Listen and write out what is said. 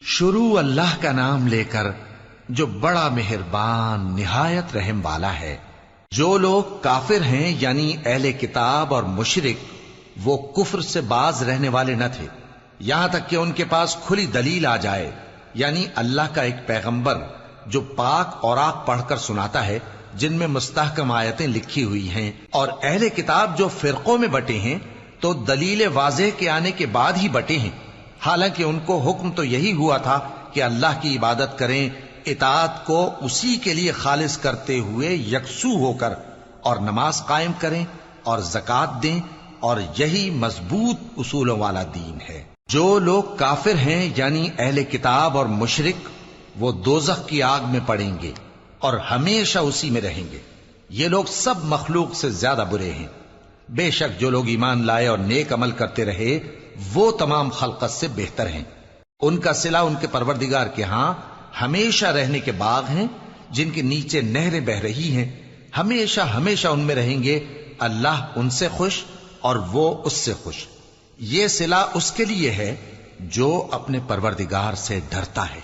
شروع اللہ کا نام لے کر جو بڑا مہربان نہایت رحم والا ہے۔ جو لوگ کافر ہیں یعنی اہل کتاب اور مشرک، وہ کفر سے باز رہنے والے نہ تھے یہاں تک کہ ان کے پاس کھلی دلیل آ جائے، یعنی اللہ کا ایک پیغمبر جو پاک اوراق پڑھ کر سناتا ہے جن میں مستحکم آیتیں لکھی ہوئی ہیں، اور اہل کتاب جو فرقوں میں بٹے ہیں تو دلیل واضح کے آنے کے بعد ہی بٹے ہیں، حالانکہ ان کو حکم تو یہی ہوا تھا کہ اللہ کی عبادت کریں، اطاعت کو اسی کے لیے خالص کرتے ہوئے یکسو ہو کر، اور نماز قائم کریں اور زکوٰۃ دیں، اور یہی مضبوط اصولوں والا دین ہے۔ جو لوگ کافر ہیں یعنی اہل کتاب اور مشرک، وہ دوزخ کی آگ میں پڑیں گے اور ہمیشہ اسی میں رہیں گے۔ یہ لوگ سب مخلوق سے زیادہ برے ہیں۔ بے شک جو لوگ ایمان لائے اور نیک عمل کرتے رہے وہ تمام خلقت سے بہتر ہیں۔ ان کا صلہ ان کے پروردگار کے ہاں ہمیشہ رہنے کے باغ ہیں جن کے نیچے نہریں بہ رہی ہیں، ہمیشہ ہمیشہ ان میں رہیں گے۔ اللہ ان سے خوش اور وہ اس سے خوش۔ یہ صلہ اس کے لیے ہے جو اپنے پروردگار سے ڈرتا ہے۔